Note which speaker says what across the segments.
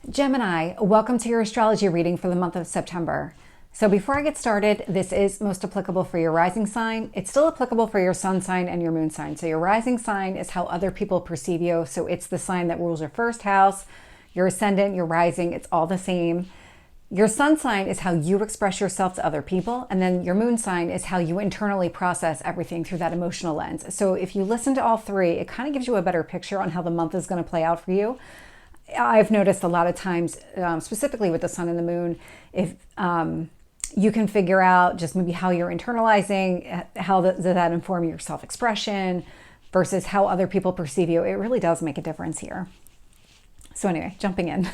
Speaker 1: Gemini, welcome to your astrology reading for the month of September. So before I get started, this is most applicable for your rising sign. It's still applicable for your sun sign and your moon sign. So your rising sign is how other people perceive you. So it's the sign that rules your first house, your ascendant, your rising, it's all the same. Your sun sign is how you express yourself to other people. And then your moon sign is how you internally process everything through that emotional lens. So if you listen to all three, it kind of gives you a better picture on how the month is going to play out for you. I've noticed a lot of times, specifically with the sun and the moon, if you can figure out just maybe how you're internalizing, how does that inform your self-expression versus how other people perceive you. It really does make a difference here. So anyway, jumping in.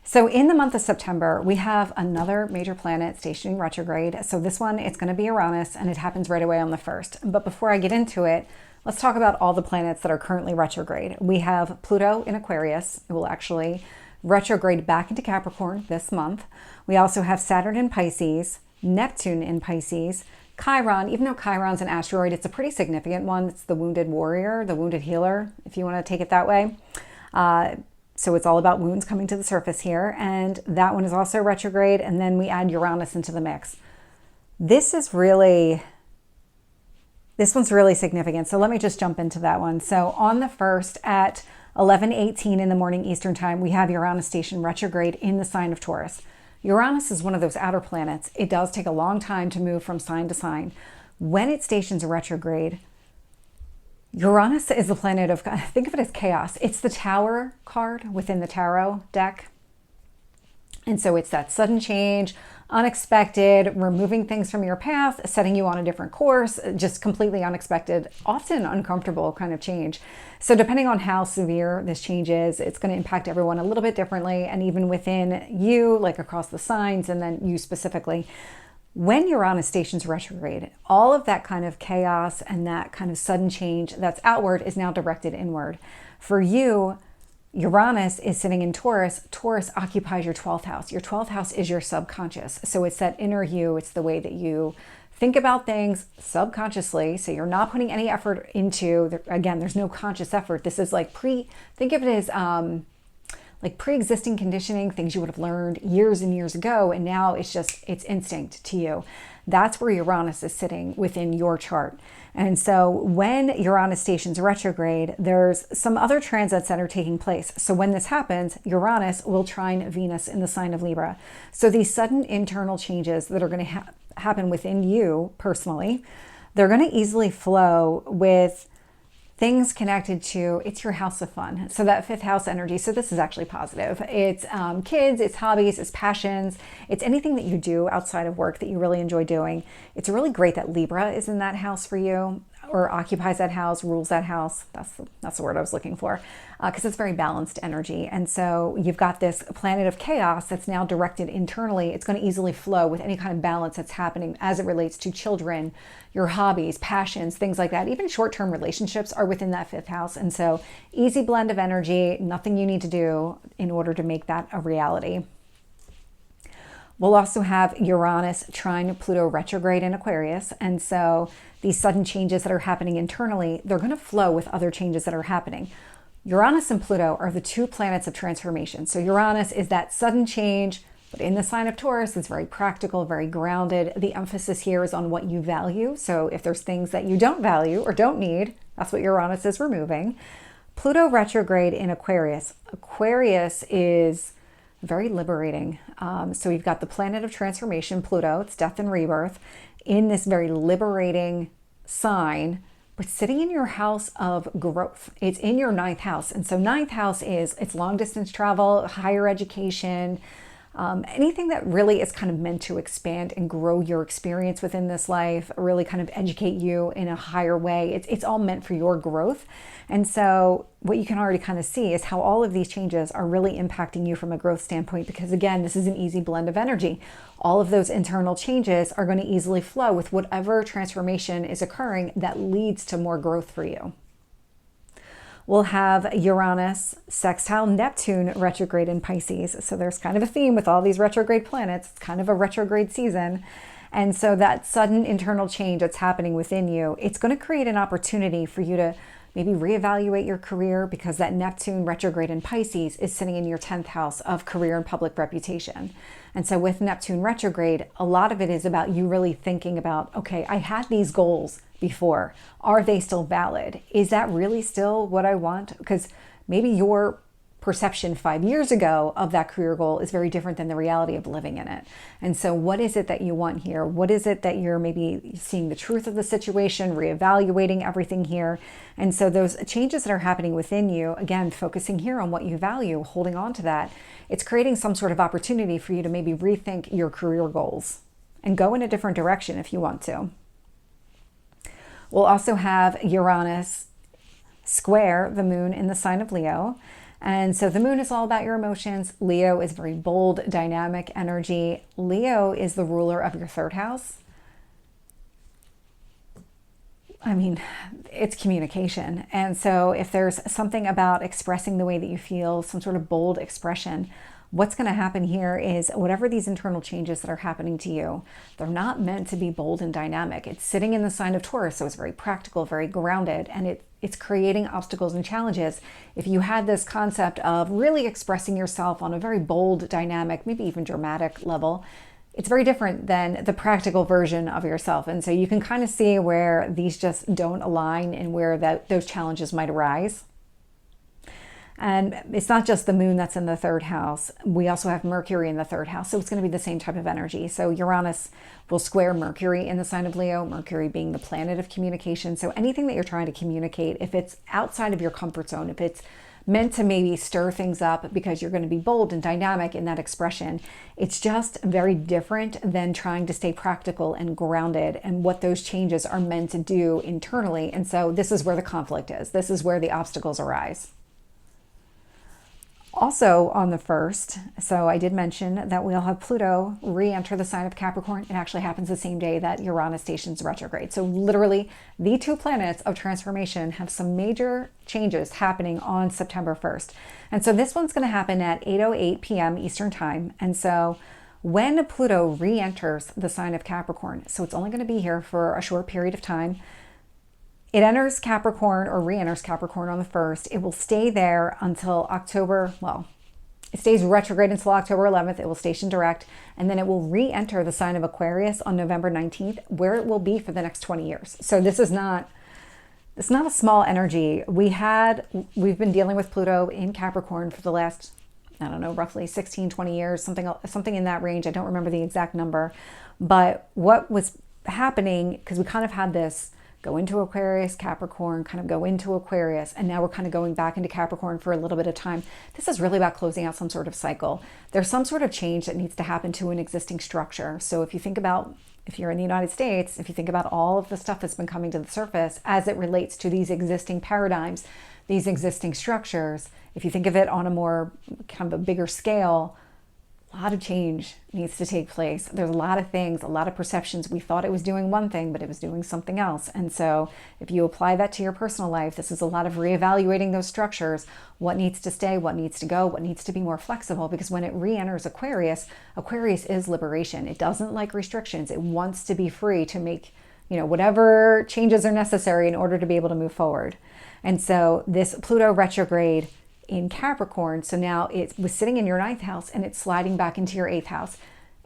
Speaker 1: So in the month of September, we have another major planet stationing retrograde. So this one, it's going to be Uranus, and it happens right away on the 1st. But before I get into it, let's talk about all the planets that are currently retrograde. We have Pluto in Aquarius. It will actually retrograde back into Capricorn this month. We also have Saturn in Pisces, Neptune in Pisces, Chiron. Even though Chiron's an asteroid, it's a pretty significant one. It's the wounded warrior, the wounded healer, if you want to take it that way. So it's all about wounds coming to the surface here. And that one is also retrograde. And then we add Uranus into the mix. This one's really significant. So let me just jump into that one. So on the 1st at 11:18 in the morning Eastern time, we have Uranus station retrograde in the sign of Taurus. Uranus is one of those outer planets. It does take a long time to move from sign to sign. When it stations retrograde, Uranus is the planet of, think of it as chaos. It's the Tower card within the tarot deck. And so it's that sudden change, unexpected, removing things from your path, setting you on a different course, just completely unexpected, often uncomfortable kind of change. So depending on how severe this change is, it's going to impact everyone a little bit differently. And even within you, like across the signs, and then you specifically. When Uranus stations retrograde, all of that kind of chaos and that kind of sudden change that's outward is now directed inward. For you, Uranus is sitting in Taurus. Taurus occupies your 12th house. Your 12th house is your subconscious. So it's that inner you. It's the way that you think about things subconsciously. So you're not putting any effort into, again, there's no conscious effort. This is like think of it as like pre-existing conditioning, things you would have learned years and years ago. And now it's instinct to you. That's where Uranus is sitting within your chart. And so when Uranus stations retrograde, there's some other transits that are taking place. So when this happens, Uranus will trine Venus in the sign of Libra. So these sudden internal changes that are going to happen within you personally, they're going to easily flow with things connected to, it's your house of fun. So that 5th house energy. So this is actually positive. It's kids, it's hobbies, it's passions. It's anything that you do outside of work that you really enjoy doing. It's really great that Libra is in that house for you, or occupies that house, rules that house. That's the word I was looking for, because it's very balanced energy. And so you've got this planet of chaos that's now directed internally. It's going to easily flow with any kind of balance that's happening as it relates to children, your hobbies, passions, things like that. Even short-term relationships are within that 5th house. And so easy blend of energy, nothing you need to do in order to make that a reality. We'll also have Uranus trine Pluto retrograde in Aquarius. And so these sudden changes that are happening internally, they're going to flow with other changes that are happening. Uranus and Pluto are the two planets of transformation. So Uranus is that sudden change, but in the sign of Taurus, it's very practical, very grounded. The emphasis here is on what you value. So if there's things that you don't value or don't need, that's what Uranus is removing. Pluto retrograde in Aquarius. Aquarius is very liberating. So you've got the planet of transformation, Pluto, it's death and rebirth, in this very liberating sign, but sitting in your house of growth. It's in your 9th house. And so 9th house it's long distance travel, higher education, anything that really is kind of meant to expand and grow your experience within this life, really kind of educate you in a higher way. It's all meant for your growth. And so what you can already kind of see is how all of these changes are really impacting you from a growth standpoint, because again, this is an easy blend of energy. All of those internal changes are going to easily flow with whatever transformation is occurring that leads to more growth for you. We'll have Uranus sextile Neptune retrograde in Pisces. So there's kind of a theme with all these retrograde planets. It's kind of a retrograde season. And so that sudden internal change that's happening within you, it's going to create an opportunity for you to maybe reevaluate your career, because that Neptune retrograde in Pisces is sitting in your 10th house of career and public reputation. And so with Neptune retrograde, a lot of it is about you really thinking about, okay, I had these goals before. Are they still valid? Is that really still what I want? Because maybe your perception 5 years ago of that career goal is very different than the reality of living in it. And so what is it that you want here? What is it that you're maybe seeing the truth of the situation, reevaluating everything here? And so those changes that are happening within you, again, focusing here on what you value, holding on to that, it's creating some sort of opportunity for you to maybe rethink your career goals and go in a different direction if you want to. We'll also have Uranus square the moon in the sign of Leo. And so the moon is all about your emotions. Leo is very bold, dynamic energy. Leo is the ruler of your 3rd house. I mean, it's communication. And so if there's something about expressing the way that you feel, some sort of bold expression, what's going to happen here is whatever these internal changes that are happening to you, they're not meant to be bold and dynamic. It's sitting in the sign of Taurus, so it's very practical, very grounded, and it's creating obstacles and challenges. If you had this concept of really expressing yourself on a very bold, dynamic, maybe even dramatic level, it's very different than the practical version of yourself. And so you can kind of see where these just don't align and where those challenges might arise. And it's not just the moon that's in the 3rd house. We also have Mercury in the 3rd house. So it's going to be the same type of energy. So Uranus will square Mercury in the sign of Leo, Mercury being the planet of communication. So anything that you're trying to communicate, if it's outside of your comfort zone, if it's meant to maybe stir things up because you're going to be bold and dynamic in that expression, it's just very different than trying to stay practical and grounded and what those changes are meant to do internally. And so this is where the conflict is. This is where the obstacles arise. Also on the 1st, so I did mention that we'll have Pluto re-enter the sign of Capricorn. It actually happens the same day that Uranus stations retrograde. So literally the 2 planets of transformation have some major changes happening on September 1st. And so this one's going to happen at 8:08 p.m. Eastern time. And so when Pluto re-enters the sign of Capricorn, so it's only going to be here for a short period of time, it enters Capricorn or re-enters Capricorn on the 1st. It will stay there until October, well, it stays retrograde until October 11th. It will station direct, and then it will re-enter the sign of Aquarius on November 19th, where it will be for the next 20 years. So this is not, it's not a small energy. We've been dealing with Pluto in Capricorn for the last, I don't know, roughly 16, 20 years, something in that range. I don't remember the exact number. But what was happening, because we kind of had this go into Aquarius, Capricorn, kind of go into Aquarius, and now we're kind of going back into Capricorn for a little bit of time. This is really about closing out some sort of cycle. There's some sort of change that needs to happen to an existing structure. So if you think about, if you're in the United States, if you think about all of the stuff that's been coming to the surface as it relates to these existing paradigms, these existing structures, if you think of it on a more kind of a bigger scale, a lot of change needs to take place. There's a lot of things, a lot of perceptions. We thought it was doing one thing, but it was doing something else. And so if you apply that to your personal life, this is a lot of reevaluating those structures, what needs to stay, what needs to go, what needs to be more flexible, because when it re-enters Aquarius, Aquarius is liberation. It doesn't like restrictions. It wants to be free to make, whatever changes are necessary in order to be able to move forward. And so this Pluto retrograde in Capricorn, so now it was sitting in your 9th house and it's sliding back into your 8th house.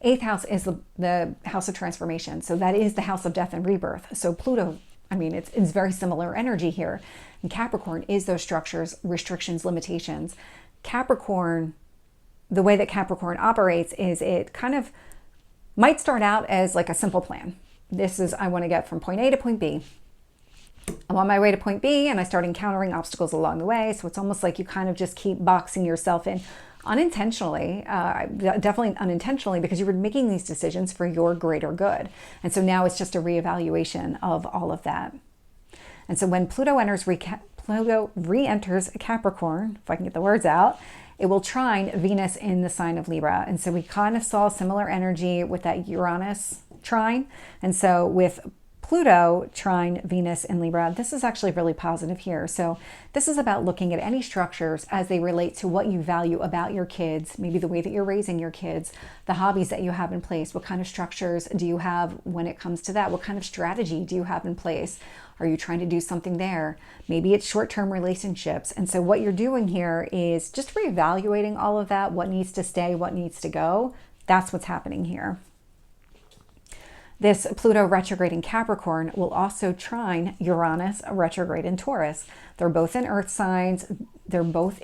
Speaker 1: 8th house is the house of transformation. So that is the house of death and rebirth. So Pluto, it's very similar energy here. And Capricorn is those structures, restrictions, limitations. Capricorn, the way that Capricorn operates is it kind of might start out as like a simple plan. This is, I want to get from point A to point B. I'm on my way to point B and I start encountering obstacles along the way. So it's almost like you kind of just keep boxing yourself in unintentionally, definitely unintentionally, because you were making these decisions for your greater good. And so now it's just a reevaluation of all of that. And so when Pluto re-enters Capricorn, if I can get the words out, it will trine Venus in the sign of Libra. And so we kind of saw similar energy with that Uranus trine. And so with Pluto trine Venus in Libra, this is actually really positive here. So this is about looking at any structures as they relate to what you value about your kids, maybe the way that you're raising your kids, the hobbies that you have in place. What kind of structures do you have when it comes to that? What kind of strategy do you have in place? Are you trying to do something there? Maybe it's short-term relationships. And so what you're doing here is just reevaluating all of that, what needs to stay, what needs to go. That's what's happening here. This Pluto retrograde in Capricorn will also trine Uranus retrograde in Taurus. They're both in earth signs. They're both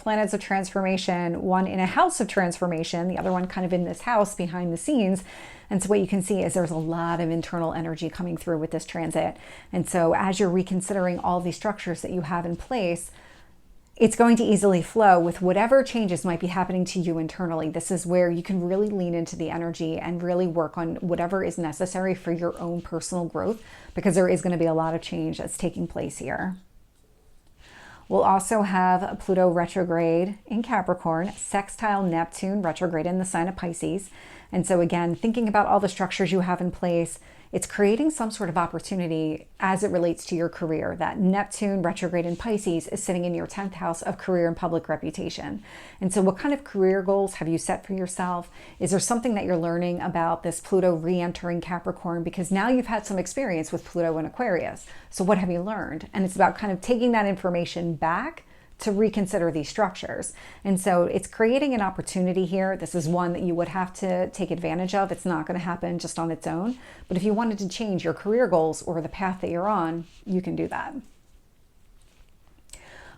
Speaker 1: planets of transformation, one in a house of transformation, the other one kind of in this house behind the scenes. And so what you can see is there's a lot of internal energy coming through with this transit. And so as you're reconsidering all these structures that you have in place, it's going to easily flow with whatever changes might be happening to you internally. This is where you can really lean into the energy and really work on whatever is necessary for your own personal growth, because there is going to be a lot of change that's taking place here. We'll also have Pluto retrograde in Capricorn, sextile Neptune retrograde in the sign of Pisces. And so again, thinking about all the structures you have in place, it's creating some sort of opportunity as it relates to your career. That Neptune retrograde in Pisces is sitting in your 10th house of career and public reputation. And so what kind of career goals have you set for yourself? Is there something that you're learning about this Pluto re-entering Capricorn? Because now you've had some experience with Pluto and Aquarius. So what have you learned? And it's about kind of taking that information back to reconsider these structures. And so it's creating an opportunity here. This is one that you would have to take advantage of. It's not going to happen just on its own. But if you wanted to change your career goals or the path that you're on, you can do that.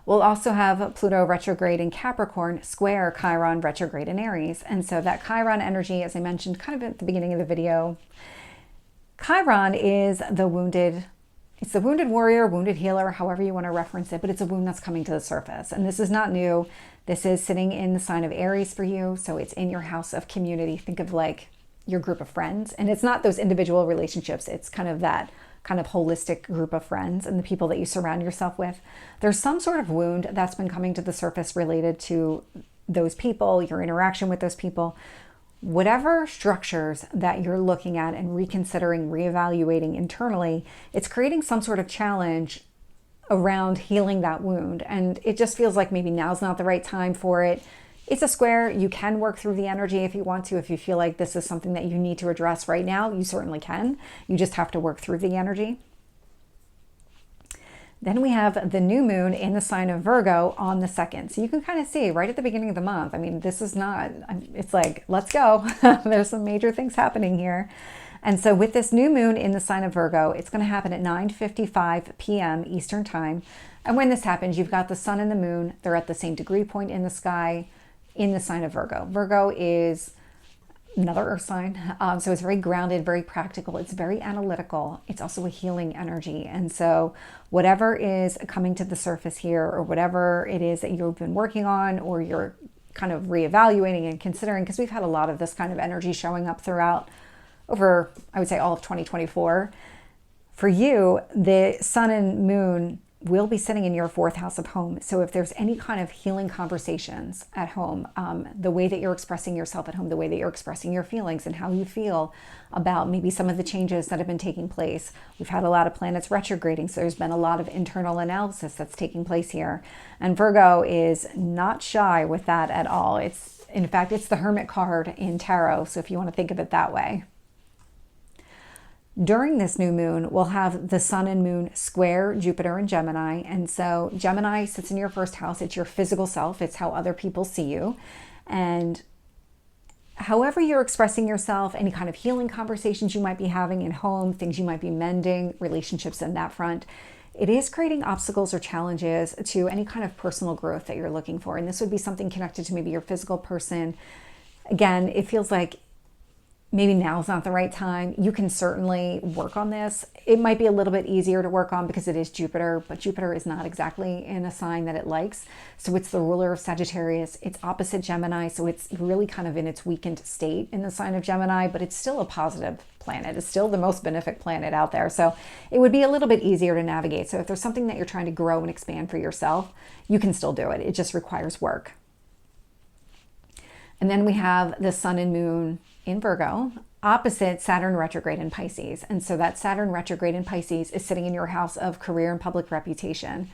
Speaker 1: We'll also have Pluto retrograde in Capricorn square Chiron retrograde in Aries. And so that Chiron energy, as I mentioned kind of at the beginning of the video, Chiron is the wounded. It's the wounded warrior, wounded healer, however you want to reference it, but it's a wound that's coming to the surface. And this is not new. This is sitting in the sign of Aries for you. So it's in your house of community. Think of like your group of friends. And it's not those individual relationships. It's kind of that kind of holistic group of friends and the people that you surround yourself with. There's some sort of wound that's been coming to the surface related to those people, your interaction with those people. Whatever structures that you're looking at and reconsidering, reevaluating internally, it's creating some sort of challenge around healing that wound. And it just feels like maybe now's not the right time for it. It's a square. You can work through the energy if you want to. If you feel like this is something that you need to address right now, you certainly can. You just have to work through the energy. Then we have the new moon in the sign of Virgo on the 2nd. So you can kind of see right at the beginning of the month. I mean, this is not, it's like, let's go. There's some major things happening here. And so with this new moon in the sign of Virgo, it's going to happen at 9:55 p.m. Eastern time. And when this happens, you've got the sun and the moon. They're at the same degree point in the sky in the sign of Virgo. Virgo is another earth sign. So it's very grounded, very practical. It's very analytical. It's also a healing energy. And so whatever is coming to the surface here, or whatever it is that you've been working on, or you're kind of reevaluating and considering, because we've had a lot of this kind of energy showing up throughout over, I would say, all of 2024. For you, the sun and moon will be sitting in your 4th house of home. So if there's any kind of healing conversations at home, the way that you're expressing yourself at home, the way that you're expressing your feelings and how you feel about maybe some of the changes that have been taking place. We've had a lot of planets retrograding, so there's been a lot of internal analysis that's taking place here. And Virgo is not shy with that at all. In fact, it's the Hermit card in tarot. So if you want to think of it that way. During this new moon, we'll have the sun and moon square Jupiter and Gemini. And so Gemini sits in your 1st house. It's your physical self. It's how other people see you. And however you're expressing yourself, any kind of healing conversations you might be having in home, things you might be mending, relationships in that front, it is creating obstacles or challenges to any kind of personal growth that you're looking for. And this would be something connected to maybe your physical person. Again, it feels like maybe now's not the right time. You can certainly work on this. It might be a little bit easier to work on because it is Jupiter, but Jupiter is not exactly in a sign that it likes. So it's the ruler of Sagittarius. It's opposite Gemini. So it's really kind of in its weakened state in the sign of Gemini, but it's still a positive planet. It's still the most benefic planet out there. So it would be a little bit easier to navigate. So if there's something that you're trying to grow and expand for yourself, you can still do it. It just requires work. And then we have the sun and moon in Virgo, opposite Saturn retrograde in Pisces. And so that Saturn retrograde in Pisces is sitting in your house of career and public reputation.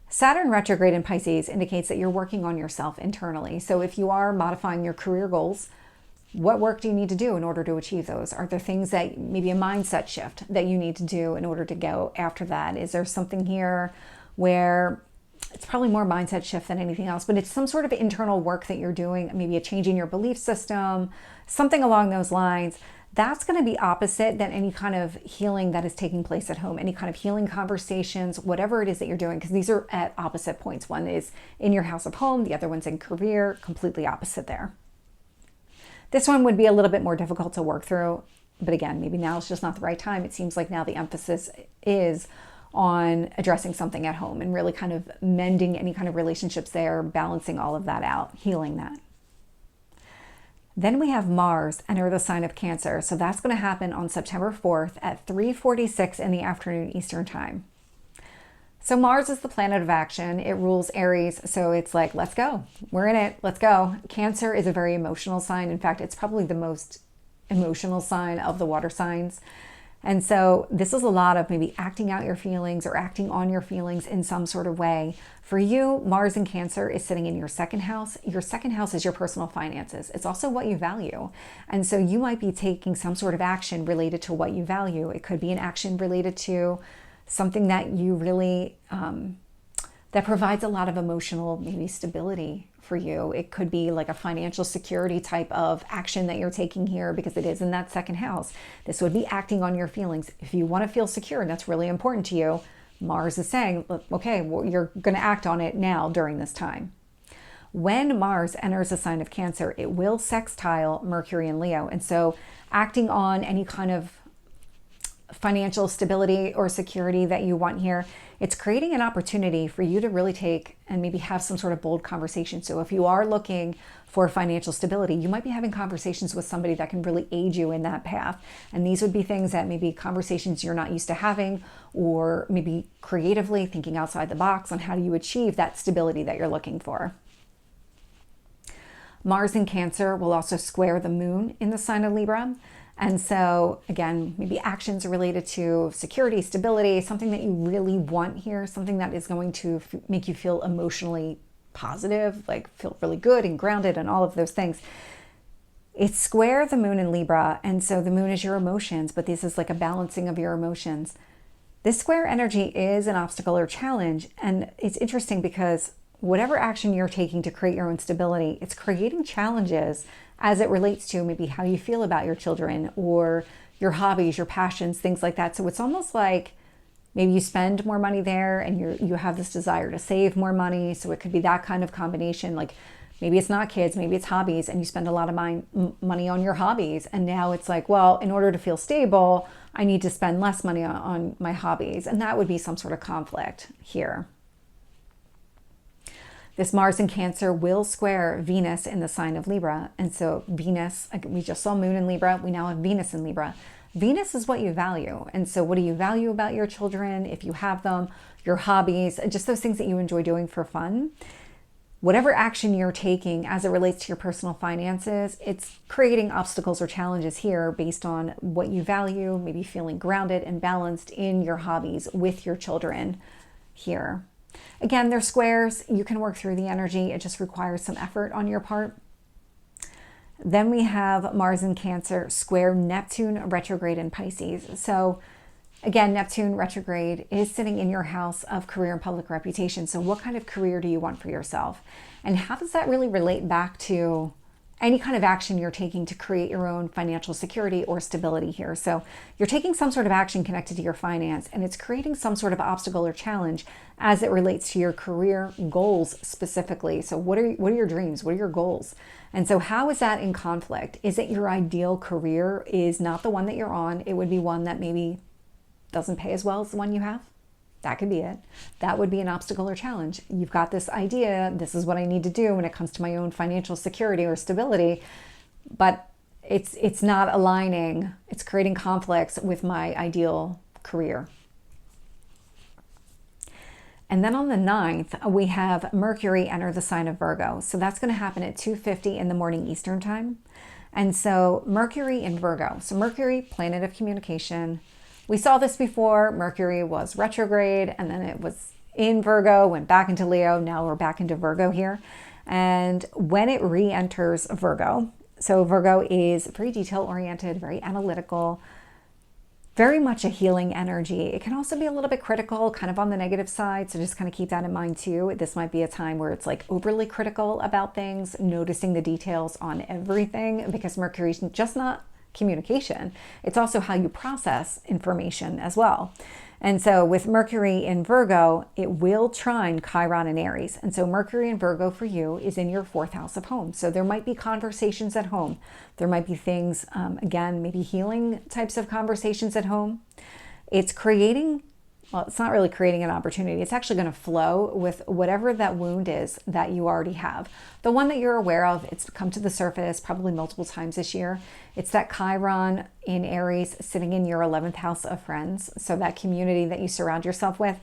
Speaker 1: Saturn retrograde in Pisces indicates that you're working on yourself internally. So if you are modifying your career goals, What work do you need to do in order to achieve those? Are there things that maybe a mindset shift that you need to do in order to go after that? Is there something here where it's probably more mindset shift than anything else, but it's some sort of internal work that you're doing, maybe a change in your belief system, something along those lines. That's going to be opposite than any kind of healing that is taking place at home, any kind of healing conversations, whatever it is that you're doing, because these are at opposite points. One is in your house of home, the other one's in career, completely opposite there. This one would be a little bit more difficult to work through, but again, maybe now it's just not the right time. It seems like now the emphasis is on addressing something at home and really kind of mending any kind of relationships there, balancing all of that out, healing that. Then we have Mars enter the sign of Cancer. So that's going to happen on September 4th at 3:46 in the afternoon Eastern time. So Mars is the planet of action. It rules Aries. So it's like, let's go. We're in it. Let's go. Cancer is a very emotional sign. In fact, it's probably the most emotional sign of the water signs. And so this is a lot of maybe acting out your feelings or acting on your feelings in some sort of way. For you, Mars in Cancer is sitting in your second house. Your second house is your personal finances. It's also what you value. And so you might be taking some sort of action related to what you value. It could be an action related to something that you really, that provides a lot of emotional maybe stability for you. It could be like a financial security type of action that you're taking here because it is in that second house. This would be acting on your feelings. If you want to feel secure and that's really important to you, Mars is saying, okay, well, you're going to act on it now during this time. When Mars enters a sign of Cancer, it will sextile Mercury and Leo. And so acting on any kind of financial stability or security that you want here, it's creating an opportunity for you to really take and maybe have some sort of bold conversation. So if you are looking for financial stability, you might be having conversations with somebody that can really aid you in that path. And these would be things that maybe conversations you're not used to having, or maybe creatively thinking outside the box on how do you achieve that stability that you're looking for. Mars in Cancer will also square the moon in the sign of Libra. And so again, maybe actions related to security, stability, something that you really want here, something that is going to make you feel emotionally positive, like feel really good and grounded and all of those things. It's square the moon in Libra. And so the moon is your emotions, but this is like a balancing of your emotions. This square energy is an obstacle or challenge. And it's interesting because whatever action you're taking to create your own stability, it's creating challenges as it relates to maybe how you feel about your children or your hobbies, your passions, things like that. So it's almost like maybe you spend more money there and you have this desire to save more money. So it could be that kind of combination. Like maybe it's not kids, maybe it's hobbies, and you spend a lot of money on your hobbies. And now it's like, well, in order to feel stable, I need to spend less money on my hobbies. And that would be some sort of conflict here. This Mars in Cancer will square Venus in the sign of Libra. And so Venus, we just saw moon in Libra. We now have Venus in Libra. Venus is what you value. And so what do you value about your children, if you have them, your hobbies, just those things that you enjoy doing for fun? Whatever action you're taking as it relates to your personal finances, it's creating obstacles or challenges here based on what you value, maybe feeling grounded and balanced in your hobbies with your children here. Again, they're squares. You can work through the energy. It just requires some effort on your part. Then we have Mars in Cancer square Neptune retrograde in Pisces. So again, Neptune retrograde is sitting in your house of career and public reputation. So what kind of career do you want for yourself? And how does that really relate back to any kind of action you're taking to create your own financial security or stability here? So you're taking some sort of action connected to your finance, and it's creating some sort of obstacle or challenge as it relates to your career goals specifically. So what are your dreams? What are your goals? And so how is that in conflict? Is it your ideal career is not the one that you're on? It would be one that maybe doesn't pay as well as the one you have. That could be it. That would be an obstacle or challenge. You've got this idea, this is what I need to do when it comes to my own financial security or stability, but it's not aligning. It's creating conflicts with my ideal career. And then on the 9th, we have Mercury enter the sign of Virgo. So that's going to happen at 2:50 in the morning Eastern time. And so Mercury in Virgo. So Mercury, planet of communication. We saw this before. Mercury was retrograde and then it was in Virgo, went back into Leo. Now we're back into Virgo here. And when it re-enters Virgo, So Virgo is very detail oriented, very analytical, very much a healing energy. It can also be a little bit critical, kind of on the negative side. So just kind of keep that in mind too. This might be a time where it's like overly critical about things, noticing the details on everything, because Mercury is just not communication. It's also how you process information as well. And so with Mercury in Virgo, it will trine Chiron in Aries. And so Mercury in Virgo for you is in your 4th house of home. So there might be conversations at home. There might be things, again, maybe healing types of conversations at home. It's creating, well, it's not really creating an opportunity. It's actually going to flow with whatever that wound is that you already have. The one that you're aware of, it's come to the surface probably multiple times this year. It's that Chiron in Aries sitting in your 11th house of friends. So that community that you surround yourself with,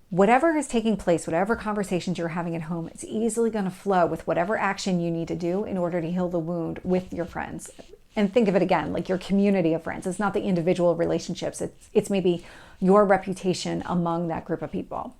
Speaker 1: whatever is taking place, whatever conversations you're having at home, it's easily going to flow with whatever action you need to do in order to heal the wound with your friends. And think of it again, like your community of friends. It's not the individual relationships. It's maybe your reputation among that group of people.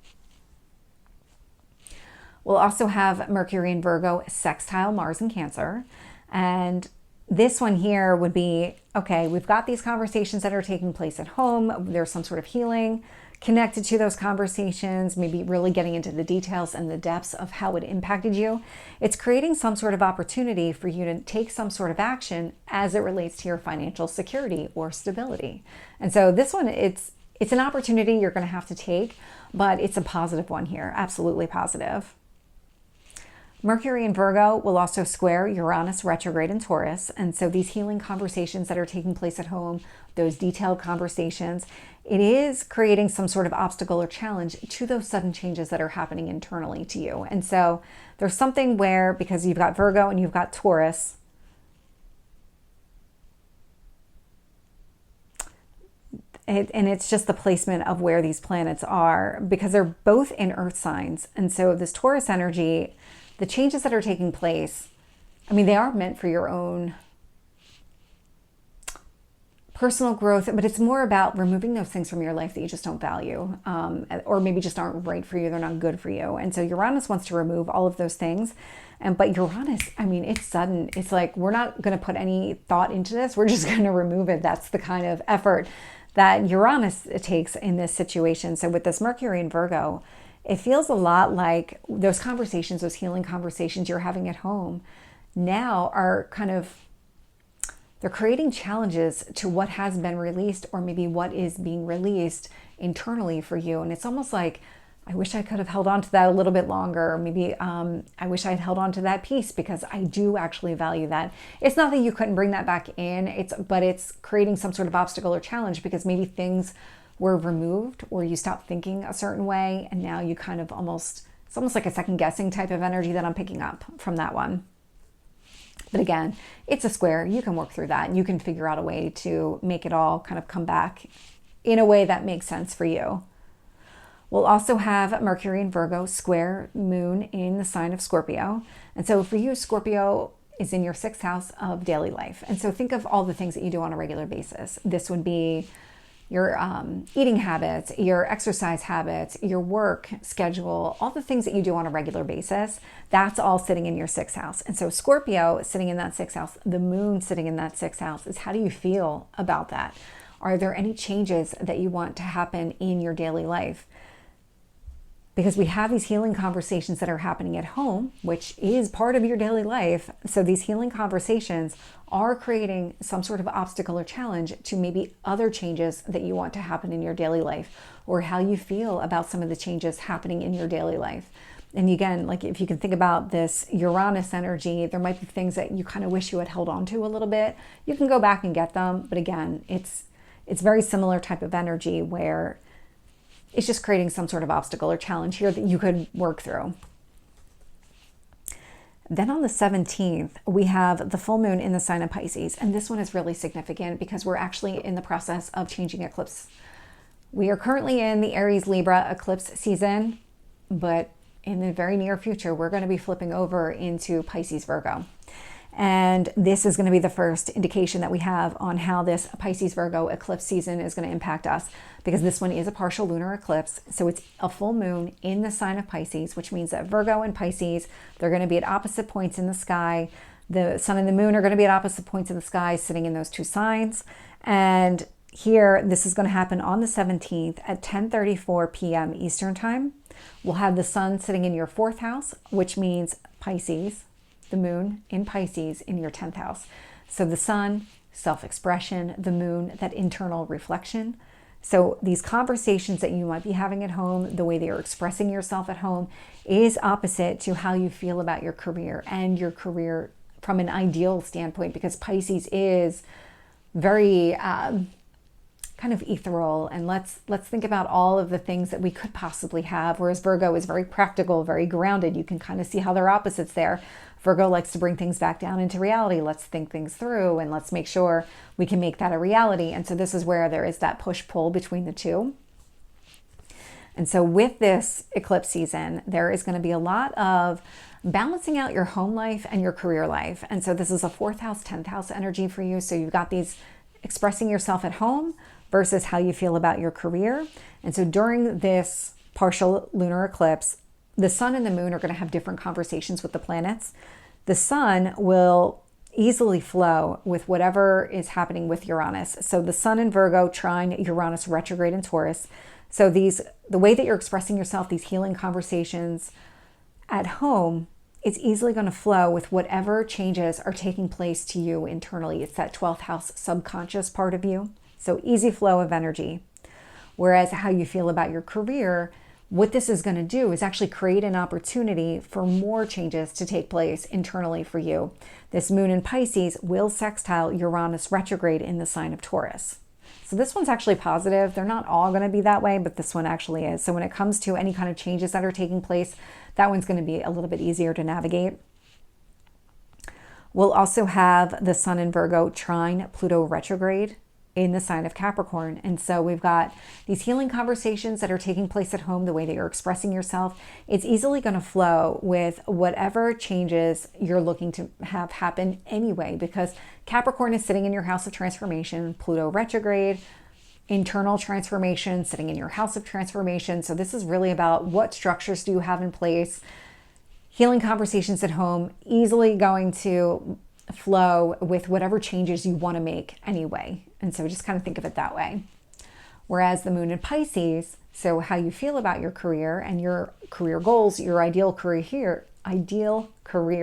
Speaker 1: We'll also have Mercury in Virgo sextile Mars in Cancer. And this one here would be, okay, we've got these conversations that are taking place at home. There's some sort of healing connected to those conversations, maybe really getting into the details and the depths of how it impacted you. It's creating some sort of opportunity for you to take some sort of action as it relates to your financial security or stability. And so this one, it's an opportunity you're going to have to take, but it's a positive one here, absolutely positive. Mercury in Virgo will also square Uranus retrograde in Taurus. And so these healing conversations that are taking place at home, those detailed conversations, it is creating some sort of obstacle or challenge to those sudden changes that are happening internally to you. And so there's something where, because you've got Virgo and you've got Taurus, and it's just the placement of where these planets are, because they're both in earth signs. And so this Taurus energy, the changes that are taking place, I mean, they are meant for your own personal growth, but it's more about removing those things from your life that you just don't value, or maybe just aren't right for you. They're not good for you. And so Uranus wants to remove all of those things. But Uranus, I mean, it's sudden. It's like, we're not going to put any thought into this. We're just going to remove it. That's the kind of effort that Uranus takes in this situation. So with this Mercury in Virgo, it feels a lot like those conversations, those healing conversations you're having at home now are kind of, they're creating challenges to what has been released, or maybe what is being released internally for you. And it's almost like, I wish I could have held on to that a little bit longer. Maybe I wish I'd held on to that piece, because I do actually value that. It's not that you couldn't bring that back in, but it's creating some sort of obstacle or challenge, because maybe things were removed, or you stopped thinking a certain way, and now you kind of it's almost like a second guessing type of energy that I'm picking up from that one. But again, it's a square. You can work through that, and you can figure out a way to make it all kind of come back in a way that makes sense for you. We'll also have Mercury in Virgo square Moon in the sign of Scorpio. And so for you, Scorpio is in your 6th house of daily life. And so think of all the things that you do on a regular basis. This would be your eating habits, your exercise habits, your work schedule, all the things that you do on a regular basis. That's all sitting in your 6th house. And so Scorpio sitting in that 6th house, the moon sitting in that 6th house, is how do you feel about that? Are there any changes that you want to happen in your daily life? Because we have these healing conversations that are happening at home, which is part of your daily life. So these healing conversations are creating some sort of obstacle or challenge to maybe other changes that you want to happen in your daily life, or how you feel about some of the changes happening in your daily life. And again, like if you can think about this Uranus energy, there might be things that you kind of wish you had held on to a little bit. You can go back and get them. But again, it's very similar type of energy where it's just creating some sort of obstacle or challenge here that you could work through. Then on the 17th, we have the full moon in the sign of Pisces. And this one is really significant because we're actually in the process of changing eclipse. We are currently in the Aries Libra eclipse season, but in the very near future, we're going to be flipping over into Pisces Virgo. And this is going to be the first indication that we have on how this Pisces Virgo eclipse season is going to impact us, because this one is a partial lunar eclipse. So it's a full moon in the sign of Pisces, which means that Virgo and Pisces, they're going to be at opposite points in the sky. The sun and the moon are going to be at opposite points of the sky, sitting in those two signs. And here, this is going to happen on the 17th at 10:34 p.m. Eastern time. We'll have the sun sitting in your 4th house, which means Pisces, the moon in Pisces in your 10th house. So the sun, self-expression, the moon, that internal reflection. So these conversations that you might be having at home, the way that you're expressing yourself at home, is opposite to how you feel about your career and your career from an ideal standpoint, because Pisces is very kind of ethereal, and let's think about all of the things that we could possibly have, whereas Virgo is very practical, very grounded. You can kind of see how they're opposites there. Virgo likes to bring things back down into reality. Let's think things through and let's make sure we can make that a reality. And so this is where there is that push-pull between the two. And so with this eclipse season, there is going to be a lot of balancing out your home life and your career life. And so this is a 4th house, 10th house energy for you. So you've got these expressing yourself at home versus how you feel about your career. And so during this partial lunar eclipse, the sun and the moon are going to have different conversations with the planets. The sun will easily flow with whatever is happening with Uranus. So the sun in Virgo trine Uranus retrograde in Taurus. So the way that you're expressing yourself, these healing conversations at home, it's easily going to flow with whatever changes are taking place to you internally. It's that 12th house subconscious part of you. So easy flow of energy. Whereas how you feel about your career, what this is going to do is actually create an opportunity for more changes to take place internally for you. This moon in Pisces will sextile Uranus retrograde in the sign of Taurus. So this one's actually positive. They're not all going to be that way, but this one actually is. So when it comes to any kind of changes that are taking place, that one's going to be a little bit easier to navigate. We'll also have the sun in Virgo trine Pluto retrograde in the sign of Capricorn. And so we've got these healing conversations that are taking place at home, the way that you're expressing yourself. It's easily going to flow with whatever changes you're looking to have happen anyway, because Capricorn is sitting in your house of transformation, Pluto retrograde, internal transformation, sitting in your house of transformation. So this is really about what structures do you have in place. Healing conversations at home, easily going to flow with whatever changes you want to make anyway. And so just kind of think of it that way. Whereas the moon in Pisces, so how you feel about your career and your career goals, your ideal career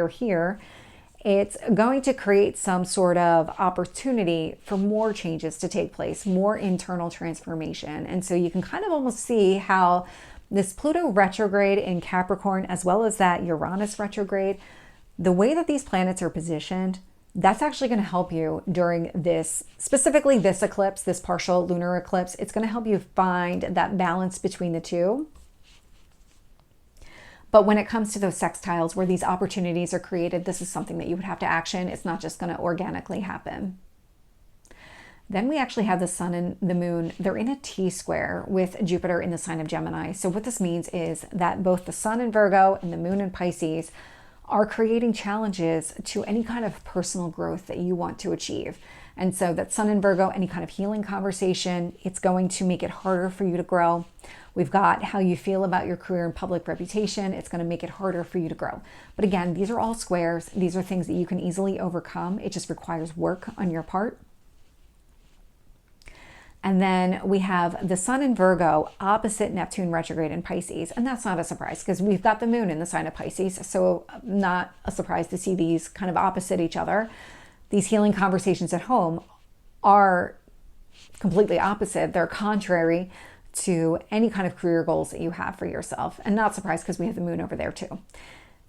Speaker 1: here, it's going to create some sort of opportunity for more changes to take place, more internal transformation. And so you can kind of almost see how this Pluto retrograde in Capricorn, as well as that Uranus retrograde, the way that these planets are positioned, that's actually going to help you during this, specifically this eclipse, this partial lunar eclipse. It's going to help you find that balance between the two. But when it comes to those sextiles where these opportunities are created, this is something that you would have to action. It's not just going to organically happen. Then we actually have the sun and the moon. They're in a T-square with Jupiter in the sign of Gemini. So what this means is that both the sun in Virgo and the moon in Pisces are creating challenges to any kind of personal growth that you want to achieve. And so that sun in Virgo, any kind of healing conversation, it's going to make it harder for you to grow. We've got how you feel about your career and public reputation. It's going to make it harder for you to grow. But again, these are all squares. These are things that you can easily overcome. It just requires work on your part. And then we have the sun in Virgo opposite Neptune retrograde in Pisces. And that's not a surprise because we've got the moon in the sign of Pisces. So not a surprise to see these kind of opposite each other. These healing conversations at home are completely opposite. They're contrary to any kind of career goals that you have for yourself. And not surprised because we have the moon over there too.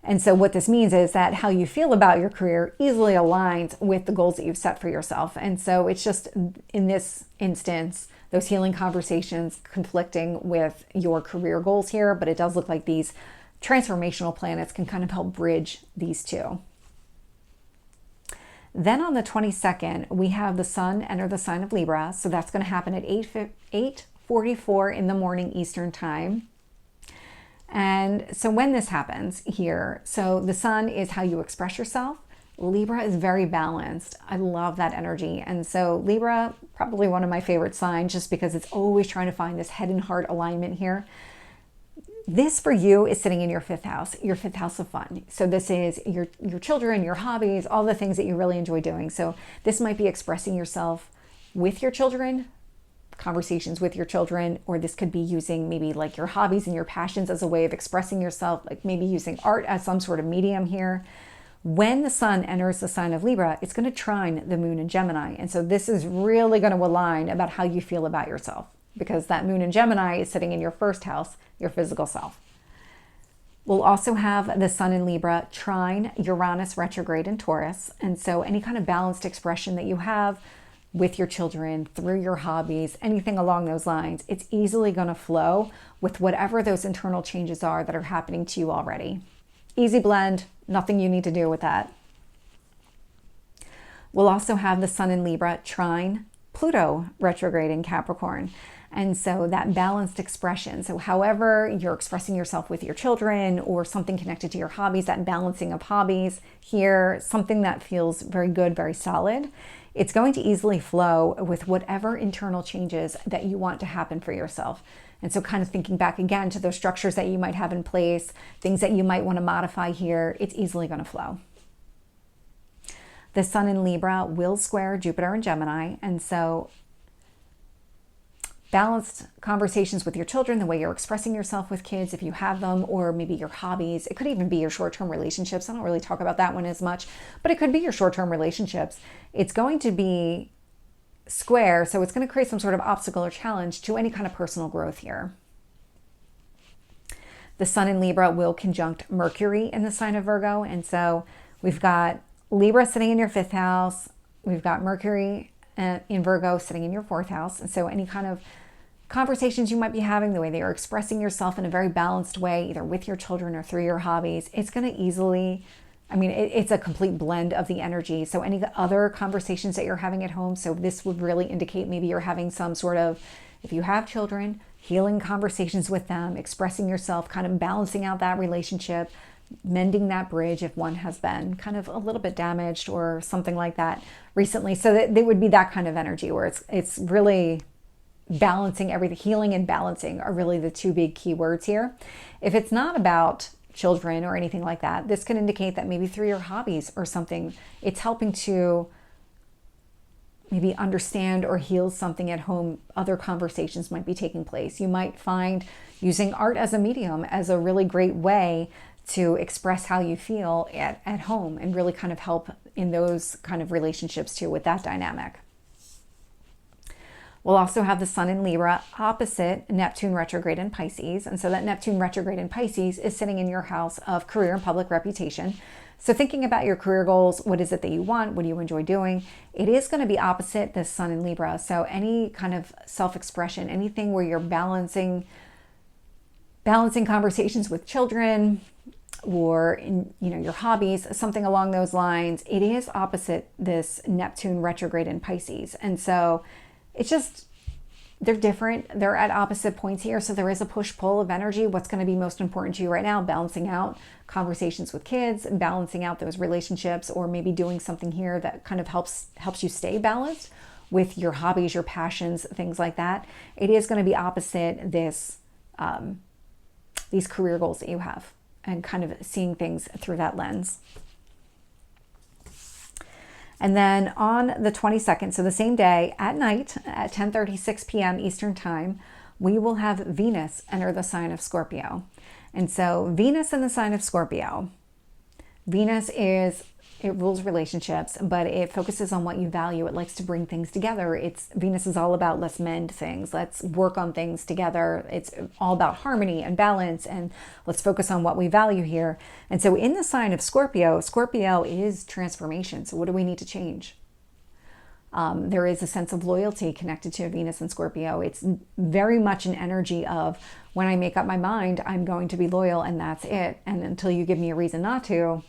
Speaker 1: And so what this means is that how you feel about your career easily aligns with the goals that you've set for yourself. And so it's just, in this instance, those healing conversations conflicting with your career goals here, but it does look like these transformational planets can kind of help bridge these two. Then on the 22nd, we have the sun enter the sign of Libra. So that's going to happen at 8:44 in the morning Eastern time. And so when this happens here, so the sun is how you express yourself. Libra is very balanced. I love that energy. And so Libra, probably one of my favorite signs, just because it's always trying to find this head and heart alignment here. This for you is sitting in your fifth house of fun. So this is your children, your hobbies, all the things that you really enjoy doing. So this might be expressing yourself with your children, conversations with your children, or this could be using maybe like your hobbies and your passions as a way of expressing yourself, like maybe using art as some sort of medium here. When the sun enters the sign of Libra, it's going to trine the moon in Gemini. And so this is really going to align about how you feel about yourself, because that moon in Gemini is sitting in your first house, your physical self. We'll also have the sun in Libra trine Uranus retrograde in Taurus. And so any kind of balanced expression that you have with your children, through your hobbies, anything along those lines, it's easily going to flow with whatever those internal changes are that are happening to you already. Easy blend, nothing you need to do with that. We'll also have the sun in Libra trine Pluto retrograde in Capricorn. And so that balanced expression. So however you're expressing yourself with your children or something connected to your hobbies, that balancing of hobbies here, something that feels very good, very solid, it's going to easily flow with whatever internal changes that you want to happen for yourself. And so kind of thinking back again to those structures that you might have in place, things that you might want to modify here, it's easily going to flow. The sun in Libra will square Jupiter and Gemini. And so balanced conversations with your children, the way you're expressing yourself with kids, if you have them, or maybe your hobbies. It could even be your short-term relationships. I don't really talk about that one as much, but it could be your short-term relationships. It's going to be square, so it's going to create some sort of obstacle or challenge to any kind of personal growth here. The sun in Libra will conjunct Mercury in the sign of Virgo, and so we've got Libra sitting in your fifth house. We've got Mercury in Virgo sitting in your fourth house, and so any kind of conversations you might be having, the way that you're expressing yourself in a very balanced way, either with your children or through your hobbies, it's going to easily, it's a complete blend of the energy. So any other conversations that you're having at home, so this would really indicate maybe you're having some sort of, if you have children, healing conversations with them, expressing yourself, kind of balancing out that relationship, mending that bridge if one has been kind of a little bit damaged or something like that recently. So that there would be that kind of energy where it's really balancing everything. Healing and balancing are really the two big key words here. If it's not about children or anything like that, this can indicate that maybe through your hobbies or something, it's helping to maybe understand or heal something at home. Other conversations might be taking place. You might find using art as a medium as a really great way to express how you feel at home and really kind of help in those kind of relationships too with that dynamic. We'll also have the sun in Libra opposite Neptune retrograde in Pisces. And so that Neptune retrograde in Pisces is sitting in your house of career and public reputation. So thinking about your career goals, what is it that you want? What do you enjoy doing? It is going to be opposite the sun in Libra. So any kind of self-expression, anything where you're balancing conversations with children or in, your hobbies, something along those lines, it is opposite this Neptune retrograde in Pisces. And so it's just, they're different. They're at opposite points here. So there is a push-pull of energy. What's going to be most important to you right now? Balancing out conversations with kids, balancing out those relationships, or maybe doing something here that kind of helps you stay balanced with your hobbies, your passions, things like that. It is going to be opposite this, these career goals that you have, and kind of seeing things through that lens. And then on the 22nd, so the same day at night at 10:36 p.m. Eastern Time, we will have Venus enter the sign of Scorpio. And so Venus in the sign of Scorpio, it rules relationships, but it focuses on what you value. It likes to bring things together. Venus is all about let's mend things. Let's work on things together. It's all about harmony and balance, and let's focus on what we value here. And so in the sign of Scorpio, Scorpio is transformation. So what do we need to change? There is a sense of loyalty connected to Venus and Scorpio. It's very much an energy of when I make up my mind, I'm going to be loyal and that's it. And until you give me a reason not to,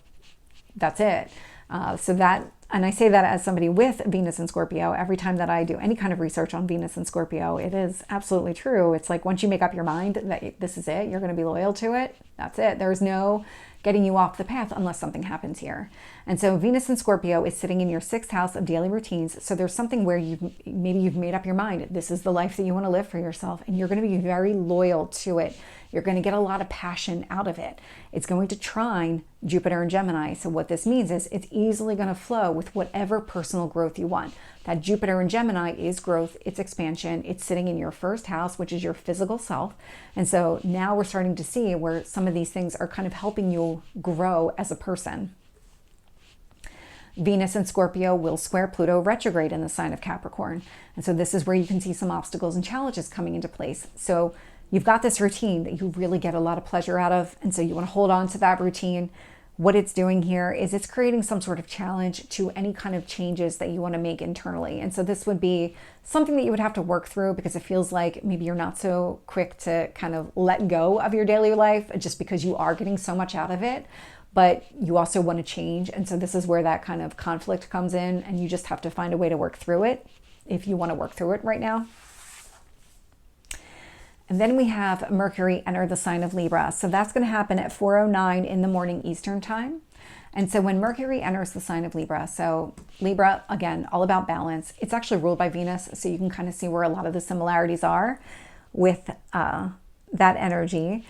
Speaker 1: that's it. And I say that as somebody with Venus and Scorpio, every time that I do any kind of research on Venus and Scorpio, it is absolutely true. It's like once you make up your mind that this is it, you're going to be loyal to it, that's it. There's no getting you off the path unless something happens here. And so Venus in Scorpio is sitting in your 6th house of daily routines. So there's something where maybe you've made up your mind. This is the life that you want to live for yourself, and you're going to be very loyal to it. You're going to get a lot of passion out of it. It's going to trine Jupiter and Gemini. So what this means is it's easily going to flow with whatever personal growth you want. That Jupiter and Gemini is growth, it's expansion, it's sitting in your 1st house, which is your physical self. And so now we're starting to see where some of these things are kind of helping you grow as a person. Venus in Scorpio will square Pluto retrograde in the sign of Capricorn. And so this is where you can see some obstacles and challenges coming into place. So you've got this routine that you really get a lot of pleasure out of. And so you want to hold on to that routine. What it's doing here is it's creating some sort of challenge to any kind of changes that you want to make internally. And so this would be something that you would have to work through, because it feels like maybe you're not so quick to kind of let go of your daily life just because you are getting so much out of it. But you also want to change. And so this is where that kind of conflict comes in, and you just have to find a way to work through it if you want to work through it right now. And then we have Mercury enter the sign of Libra. So that's going to happen at 4:09 in the morning Eastern time. And so when Mercury enters the sign of Libra, so Libra, again, all about balance. It's actually ruled by Venus. So you can kind of see where a lot of the similarities are with that energy.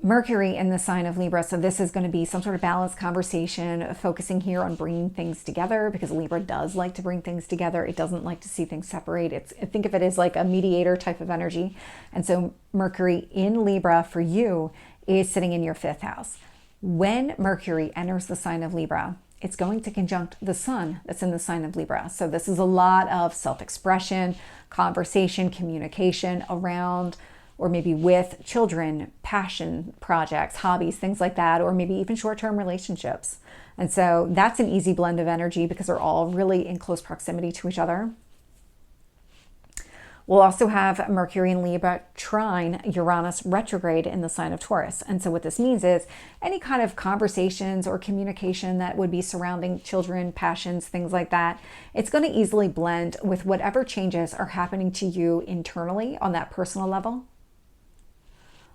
Speaker 1: Mercury in the sign of Libra. So this is going to be some sort of balanced conversation, focusing here on bringing things together, because Libra does like to bring things together. It doesn't like to see things separate. Think of it as like a mediator type of energy. And so Mercury in Libra for you is sitting in your 5th house. When Mercury enters the sign of Libra, it's going to conjunct the sun that's in the sign of Libra. So this is a lot of self-expression, conversation, communication around, or maybe with children, passion projects, hobbies, things like that, or maybe even short-term relationships. And so that's an easy blend of energy because they're all really in close proximity to each other. We'll also have Mercury in Libra trine Uranus retrograde in the sign of Taurus. And so what this means is any kind of conversations or communication that would be surrounding children, passions, things like that, it's going to easily blend with whatever changes are happening to you internally on that personal level.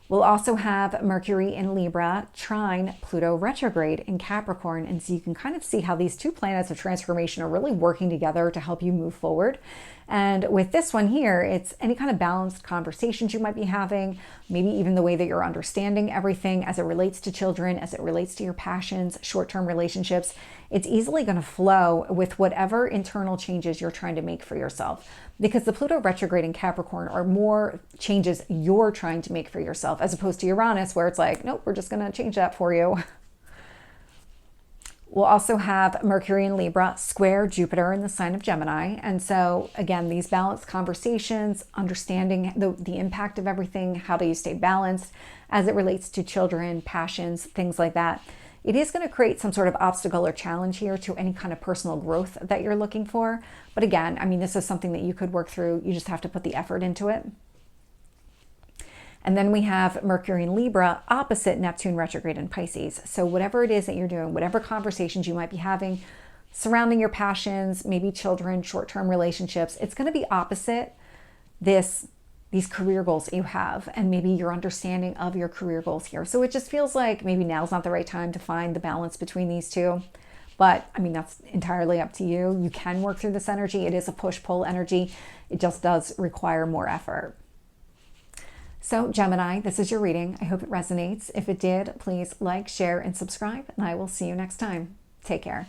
Speaker 1: We'll also have Mercury in Libra trine Pluto retrograde in Capricorn. And so you can kind of see how these two planets of transformation are really working together to help you move forward. And with this one here, it's any kind of balanced conversations you might be having, maybe even the way that you're understanding everything as it relates to children, as it relates to your passions, short-term relationships. It's easily going to flow with whatever internal changes you're trying to make for yourself, because the Pluto retrograde in Capricorn are more changes you're trying to make for yourself, as opposed to Uranus, where it's like, nope, we're just going to change that for you. We'll also have Mercury in Libra square Jupiter in the sign of Gemini. And so again, these balanced conversations, understanding the impact of everything, how do you stay balanced as it relates to children, passions, things like that. It is going to create some sort of obstacle or challenge here to any kind of personal growth that you're looking for. But again, I mean, this is something that you could work through. You just have to put the effort into it. And then we have Mercury in Libra opposite Neptune retrograde in Pisces. So whatever it is that you're doing, whatever conversations you might be having surrounding your passions, maybe children, short-term relationships, it's going to be opposite these career goals that you have, and maybe your understanding of your career goals here. So it just feels like maybe now's not the right time to find the balance between these two. But I mean, that's entirely up to you. You can work through this energy. It is a push-pull energy. It just does require more effort. So Gemini, this is your reading. I hope it resonates. If it did, please like, share, and subscribe, and I will see you next time. Take care.